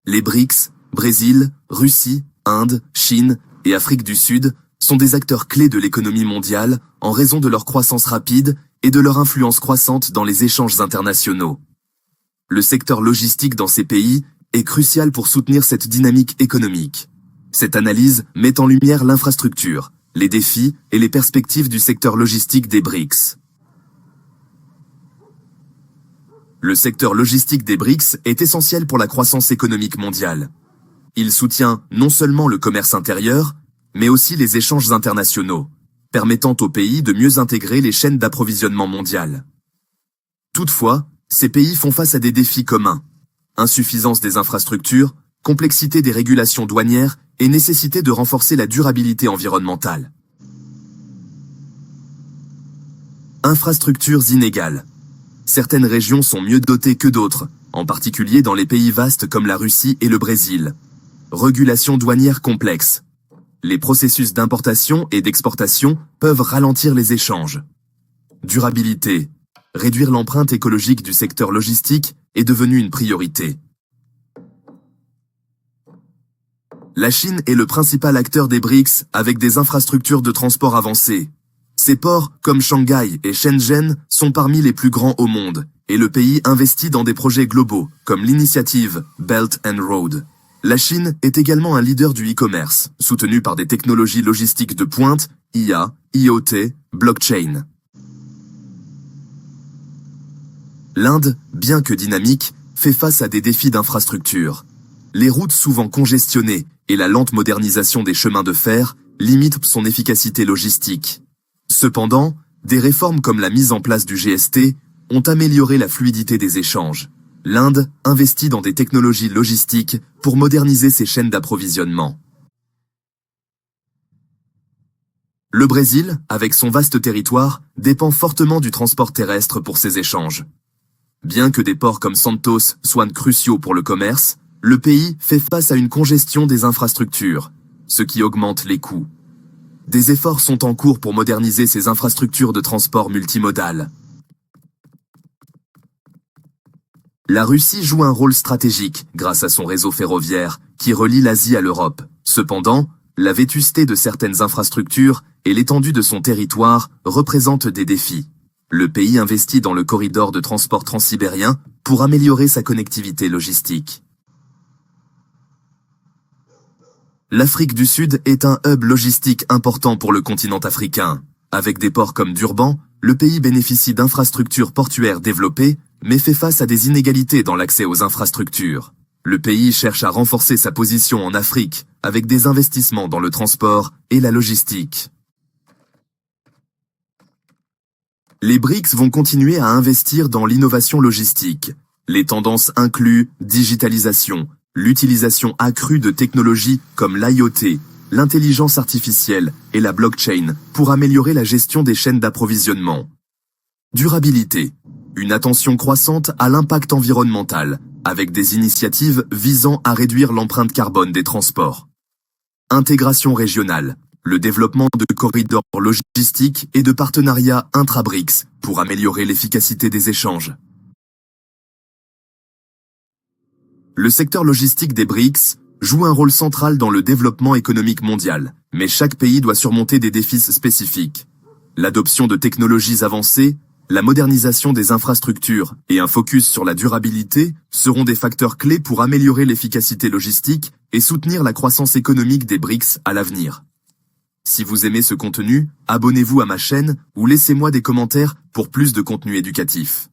Les BRICS, Brésil, Russie, Inde, Chine et Afrique du Sud sont des acteurs clés de l'économie mondiale en raison de leur croissance rapide et de leur influence croissante dans les échanges internationaux. Le secteur logistique dans ces pays est crucial pour soutenir cette dynamique économique. Cette analyse met en lumière l'infrastructure, les défis et les perspectives du secteur logistique des BRICS. Le secteur logistique des BRICS est essentiel pour la croissance économique mondiale. Il soutient non seulement le commerce intérieur, mais aussi les échanges internationaux, permettant aux pays de mieux intégrer les chaînes d'approvisionnement mondiales. Toutefois, ces pays font face à des défis communs: insuffisance des infrastructures, complexité des régulations douanières et nécessité de renforcer la durabilité environnementale. Infrastructures inégales. Certaines régions sont mieux dotées que d'autres, en particulier dans les pays vastes comme la Russie et le Brésil. Régulation douanière complexe. Les processus d'importation et d'exportation peuvent ralentir les échanges. Durabilité. Réduire l'empreinte écologique du secteur logistique est devenu une priorité. La Chine est le principal acteur des BRICS avec des infrastructures de transport avancées. Ces ports, comme Shanghai et Shenzhen, sont parmi les plus grands au monde, et le pays investit dans des projets globaux, comme l'initiative Belt and Road. La Chine est également un leader du e-commerce, soutenu par des technologies logistiques de pointe, IA, IoT, blockchain. L'Inde, bien que dynamique, fait face à des défis d'infrastructure. Les routes souvent congestionnées et la lente modernisation des chemins de fer limitent son efficacité logistique. Cependant, des réformes comme la mise en place du GST ont amélioré la fluidité des échanges. L'Inde investit dans des technologies logistiques pour moderniser ses chaînes d'approvisionnement. Le Brésil, avec son vaste territoire, dépend fortement du transport terrestre pour ses échanges. Bien que des ports comme Santos soient cruciaux pour le commerce, le pays fait face à une congestion des infrastructures, ce qui augmente les coûts. Des efforts sont en cours pour moderniser ces infrastructures de transport multimodal. La Russie joue un rôle stratégique grâce à son réseau ferroviaire qui relie l'Asie à l'Europe. Cependant, la vétusté de certaines infrastructures et l'étendue de son territoire représentent des défis. Le pays investit dans le corridor de transport transsibérien pour améliorer sa connectivité logistique. L'Afrique du Sud est un hub logistique important pour le continent africain. Avec des ports comme Durban, le pays bénéficie d'infrastructures portuaires développées, mais fait face à des inégalités dans l'accès aux infrastructures. Le pays cherche à renforcer sa position en Afrique, avec des investissements dans le transport et la logistique. Les BRICS vont continuer à investir dans l'innovation logistique. Les tendances incluent digitalisation, l'utilisation accrue de technologies comme l'IoT, l'intelligence artificielle et la blockchain pour améliorer la gestion des chaînes d'approvisionnement. Durabilité. Une attention croissante à l'impact environnemental, avec des initiatives visant à réduire l'empreinte carbone des transports. Intégration régionale. Le développement de corridors logistiques et de partenariats intra-BRICS pour améliorer l'efficacité des échanges. Le secteur logistique des BRICS joue un rôle central dans le développement économique mondial, mais chaque pays doit surmonter des défis spécifiques. L'adoption de technologies avancées, la modernisation des infrastructures et un focus sur la durabilité seront des facteurs clés pour améliorer l'efficacité logistique et soutenir la croissance économique des BRICS à l'avenir. Si vous aimez ce contenu, abonnez-vous à ma chaîne ou laissez-moi des commentaires pour plus de contenu éducatif.